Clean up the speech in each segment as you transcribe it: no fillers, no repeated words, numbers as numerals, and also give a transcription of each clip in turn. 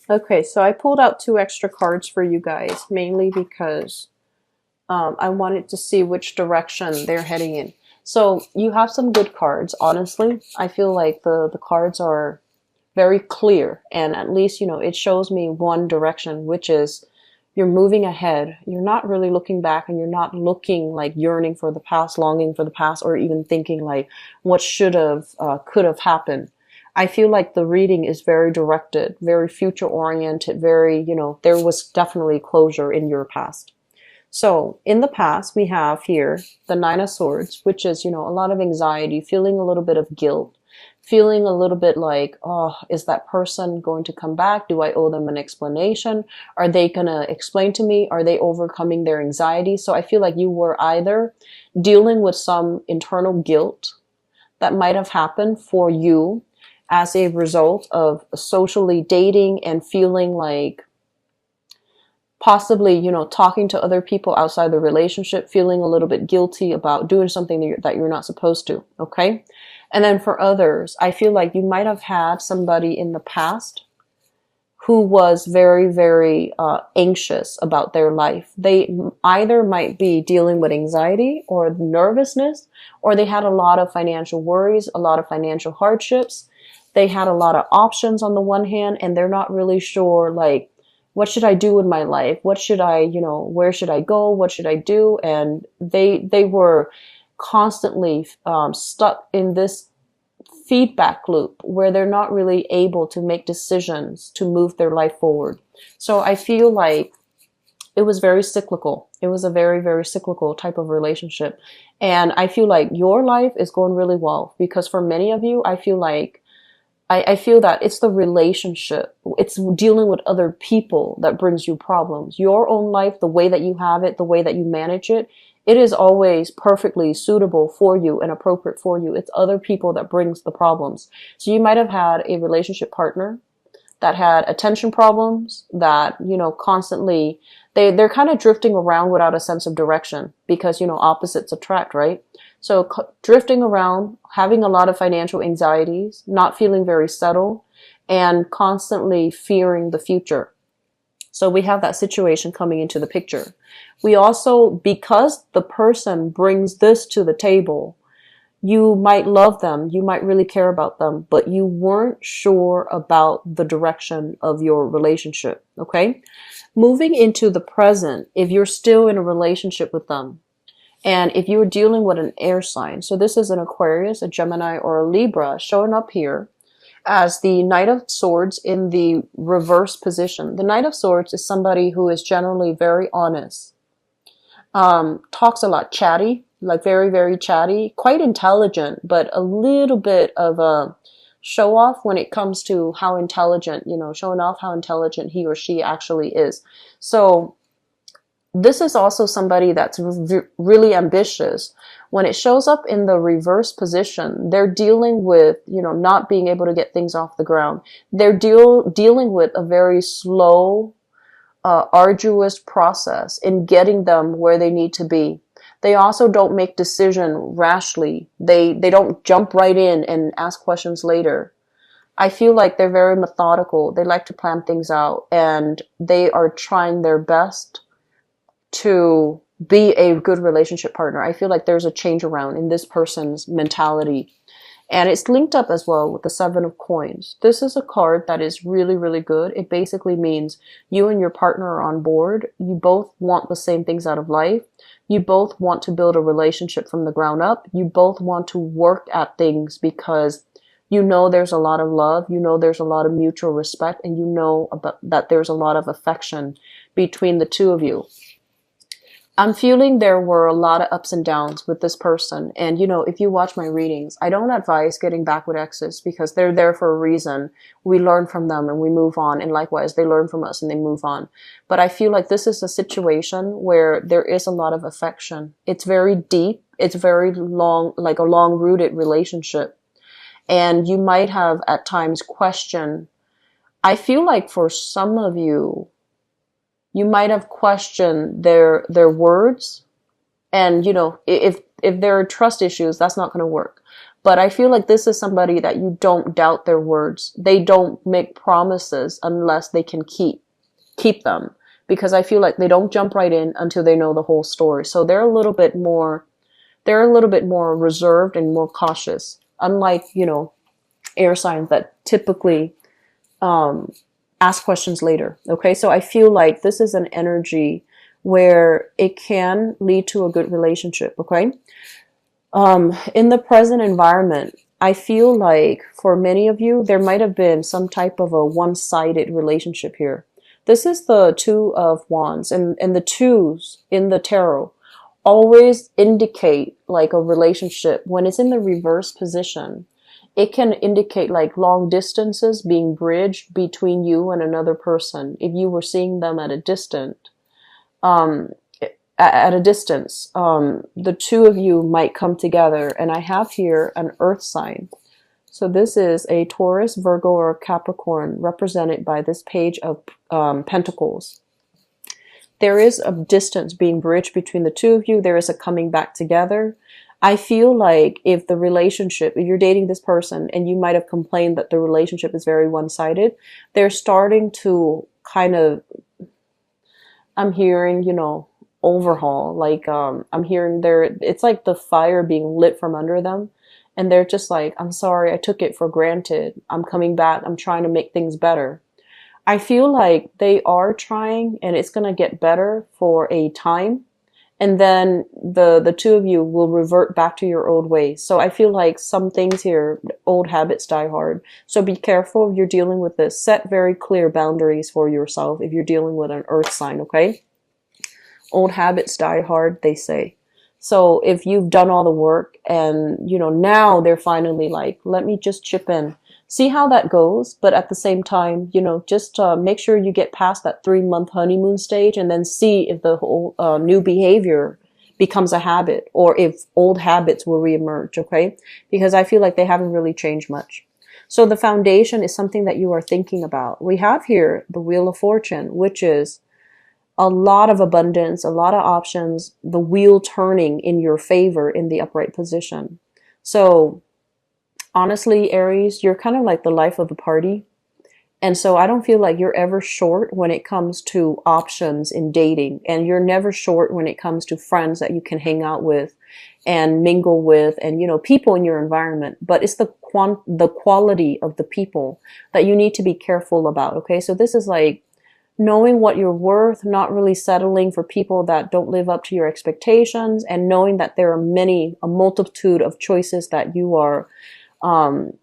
Okay, so I pulled out two extra cards for you guys, mainly because I wanted to see which direction they're heading in. So you have some good cards, honestly. I feel like the cards are very clear, and at least, it shows me one direction, which is you're moving ahead. You're not really looking back, and you're not looking like yearning for the past, longing for the past, or even thinking like what should have, could have happened. I feel like the reading is very directed, very future oriented, very, there was definitely closure in your past. So in the past, we have here the Nine of Swords, which is, a lot of anxiety, feeling a little bit of guilt, feeling a little bit like, oh, is that person going to come back? Do I owe them an explanation? Are they going to explain to me? Are they overcoming their anxiety? So I feel like you were either dealing with some internal guilt that might have happened for you as a result of socially dating and feeling like possibly, talking to other people outside the relationship, feeling a little bit guilty about doing something that you're not supposed to. Okay. And then for others, I feel like you might have had somebody in the past who was very, very anxious about their life. They either might be dealing with anxiety or nervousness, or they had a lot of financial worries, a lot of financial hardships. They had a lot of options on the one hand, and they're not really sure, like, what should I do with my life? What should I, where should I go? What should I do? And they were constantly stuck in this feedback loop where they're not really able to make decisions to move their life forward. So I feel like it was very cyclical. It was a very, very cyclical type of relationship. And I feel like your life is going really well because for many of you, I feel like I feel that it's the relationship. It's dealing with other people that brings you problems. Your own life, the way that you have it, the way that you manage it, it is always perfectly suitable for you and appropriate for you. It's other people that brings the problems. So you might have had a relationship partner that had attention problems that, constantly, they're kind of drifting around without a sense of direction because, opposites attract, right? So drifting around, having a lot of financial anxieties, not feeling very settled, and constantly fearing the future. So we have that situation coming into the picture. We also, because the person brings this to the table, you might love them, you might really care about them, but you weren't sure about the direction of your relationship, okay? Moving into the present, if you're still in a relationship with them, and if you're dealing with an air sign, so this is an Aquarius, a Gemini, or a Libra showing up here as the Knight of Swords in the reverse position. The Knight of Swords is somebody who is generally very honest, talks a lot, chatty, like very, very chatty, quite intelligent, but a little bit of a show off when it comes to how intelligent, showing off how intelligent he or she actually is. So this is also somebody that's really ambitious. When it shows up in the reverse position, they're dealing with, not being able to get things off the ground. They're dealing with a very slow, arduous process in getting them where they need to be. They also don't make decision rashly. They don't jump right in and ask questions later. I feel like they're very methodical. They like to plan things out and they are trying their best to be a good relationship partner. I feel like there's a change around in this person's mentality. And it's linked up as well with the Seven of Coins. This is a card that is really, really good. It basically means you and your partner are on board. You both want the same things out of life. You both want to build a relationship from the ground up. You both want to work at things because there's a lot of love. There's a lot of mutual respect, and that there's a lot of affection between the two of you. I'm feeling there were a lot of ups and downs with this person. And, if you watch my readings, I don't advise getting back with exes because they're there for a reason. We learn from them and we move on. And likewise, they learn from us and they move on. But I feel like this is a situation where there is a lot of affection. It's very deep. It's very long, like a long-rooted relationship. And you might have at times questioned. I feel like for some of you, you might have questioned their words. And, if there are trust issues, that's not going to work. But I feel like this is somebody that you don't doubt their words. They don't make promises unless they can keep them, because I feel like they don't jump right in until they know the whole story. So they're a little bit more reserved and more cautious, unlike, air signs that typically ask questions later. Okay, so I feel like this is an energy where it can lead to a good relationship. Okay, in the present environment, I feel like for many of you, there might have been some type of a one-sided relationship here. This is the Two of Wands, and the twos in the tarot always indicate like a relationship. When it's in the reverse position, it can indicate like long distances being bridged between you and another person. If you were seeing them at a um, distance, the two of you might come together. And I have here an earth sign. So this is a Taurus, Virgo, or Capricorn, represented by this page of Pentacles. There is a distance being bridged between the two of you. There is a coming back together. I feel like if you're dating this person and you might have complained that the relationship is very one-sided, they're starting to kind of, I'm hearing, overhaul. Like, I'm hearing it's like the fire being lit from under them. And they're just like, I'm sorry, I took it for granted. I'm coming back. I'm trying to make things better. I feel like they are trying, and it's going to get better for a time. And then the two of you will revert back to your old ways. So I feel like some things here, old habits die hard. So be careful if you're dealing with this. Set very clear boundaries for yourself if you're dealing with an earth sign, okay? Old habits die hard, they say. So if you've done all the work and, now they're finally like, let me just chip in. See how that goes. But at the same time, just make sure you get past that 3-month honeymoon stage and then see if the whole new behavior becomes a habit or if old habits will reemerge, okay? Because I feel like they haven't really changed much. So the foundation is something that you are thinking about. We have here the Wheel of Fortune, which is a lot of abundance, a lot of options, the wheel turning in your favor in the upright position. So honestly, Aries, you're kind of like the life of the party. And so I don't feel like you're ever short when it comes to options in dating. And you're never short when it comes to friends that you can hang out with and mingle with and, people in your environment. But it's the quality of the people that you need to be careful about. Okay, so this is like knowing what you're worth, not really settling for people that don't live up to your expectations, and knowing that there are a multitude of choices that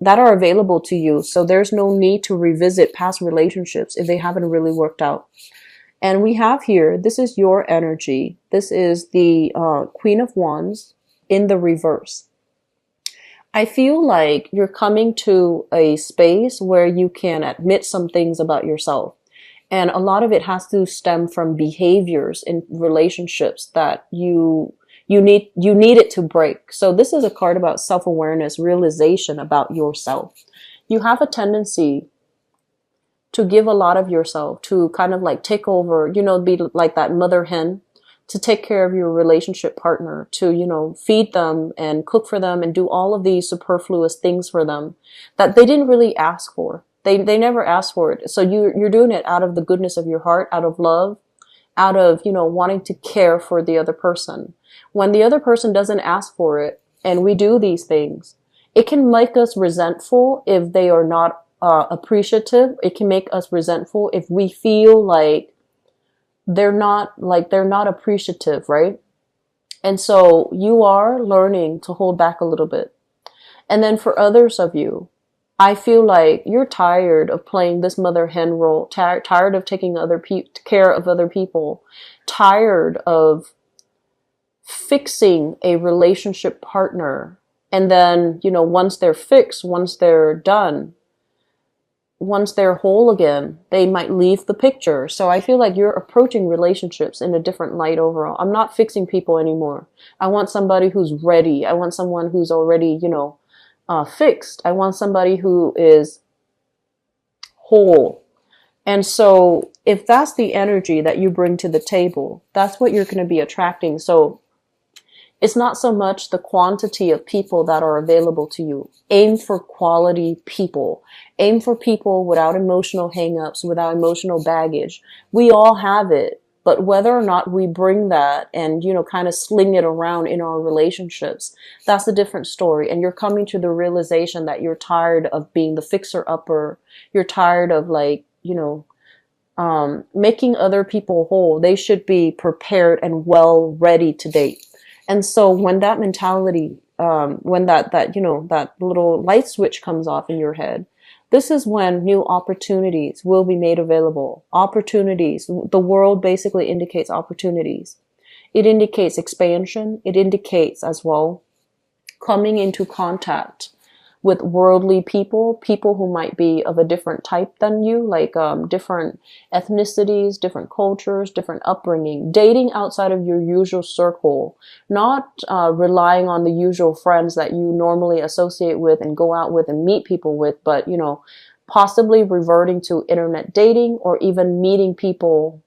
that are available to you. So there's no need to revisit past relationships if they haven't really worked out. And we have here, this is your energy. This is the Queen of Wands in the reverse. I feel like you're coming to a space where you can admit some things about yourself. And a lot of it has to stem from behaviors in relationships that you need it to break. So this is a card about self-awareness, realization about yourself. You have a tendency to give a lot of yourself, to kind of like take over, be like that mother hen, to take care of your relationship partner, to, feed them and cook for them and do all of these superfluous things for them that they didn't really ask for. They never asked for it. So you're doing it out of the goodness of your heart, out of love, out of, wanting to care for the other person. When the other person doesn't ask for it and we do these things, it can make us resentful if they are not appreciative. It can make us resentful if we feel like they're not appreciative, right? And so you are learning to hold back a little bit. And then for others of you, I feel like you're tired of playing this mother hen role, tired of taking care of other people, tired of fixing a relationship partner. And then, once they're fixed, once they're done, once they're whole again, they might leave the picture. So I feel like you're approaching relationships in a different light overall. I'm not fixing people anymore. I want somebody who's ready. I want someone who's already, fixed. I want somebody who is whole. And so if that's the energy that you bring to the table, that's what you're going to be attracting. So It's not so much the quantity of people that are available to you. Aim for quality people. Aim for people without emotional hangups, without emotional baggage. We all have it, but whether or not we bring that and, kind of sling it around in our relationships, that's a different story. And you're coming to the realization that you're tired of being the fixer upper. You're tired of making other people whole. They should be prepared and well ready to date. And so when that mentality, when that little light switch comes off in your head, this is when new opportunities will be made available. Opportunities. The world basically indicates opportunities. It indicates expansion. It indicates as well coming into contact with worldly people, people who might be of a different type than you, like different ethnicities, different cultures, different upbringing, dating outside of your usual circle, not relying on the usual friends that you normally associate with and go out with and meet people with, but, possibly reverting to internet dating or even meeting people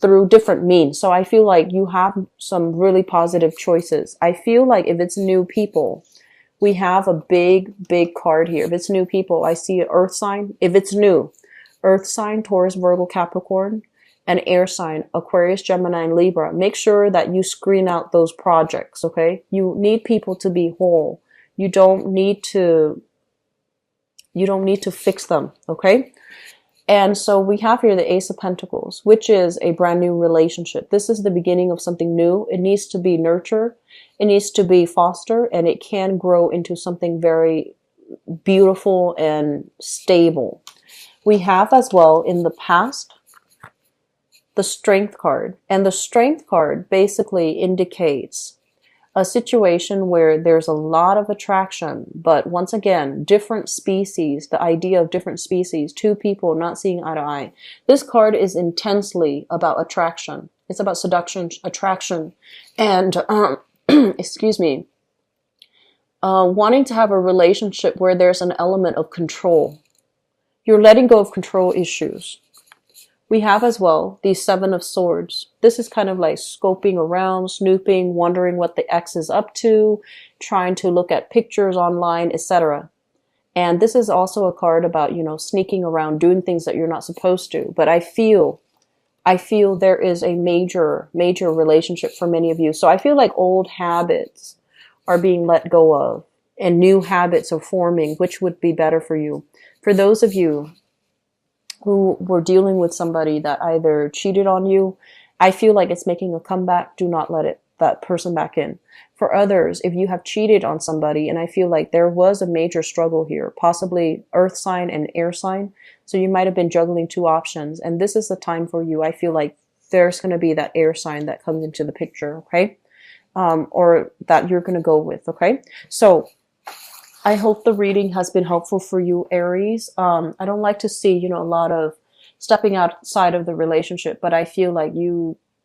through different means. So I feel like you have some really positive choices. I feel like if it's new people, we have a big, big card here. If it's new people, I see an earth sign. If it's new, earth sign, Taurus, Virgo, Capricorn, and air sign, Aquarius, Gemini, and Libra. Make sure that you screen out those projects, okay? You need people to be whole. You don't need to fix them, okay? And so we have here the Ace of Pentacles, which is a brand new relationship. This is the beginning of something new. It needs to be nurtured. It needs to be fostered, and it can grow into something very beautiful and stable. We have as well in the past the Strength card. And the Strength card basically indicates a situation where there's a lot of attraction, but once again, different species, the idea of different species, two people not seeing eye to eye. This card is intensely about attraction. It's about seduction, attraction, and, excuse me, wanting to have a relationship where there's an element of control. You're letting go of control issues. We have as well the Seven of Swords. This is kind of like scoping around, snooping, wondering what the ex is up to, trying to look at pictures online, etc. And this is also a card about, sneaking around, doing things that you're not supposed to. But I feel there is a major, major relationship for many of you. So I feel like old habits are being let go of and new habits are forming, which would be better for you. For those of you who were dealing with somebody that either cheated on you, I feel like it's making a comeback. Do not let that person back in. For others, if you have cheated on somebody, and I feel like there was a major struggle here, possibly earth sign and air sign, so you might have been juggling two options, and this is the time for you. I feel like there's going to be that air sign that comes into the picture, okay? Or that you're going to go with, okay? So I hope the reading has been helpful for you, Aries. I don't like to see, a lot of stepping outside of the relationship, but I feel like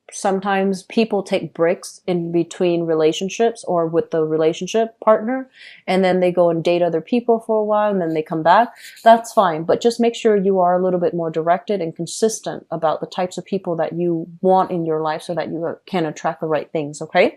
sometimes people take breaks in between relationships or with the relationship partner, and then they go and date other people for a while, and then they come back. That's fine, but just make sure you are a little bit more directed and consistent about the types of people that you want in your life so that you can attract the right things, okay?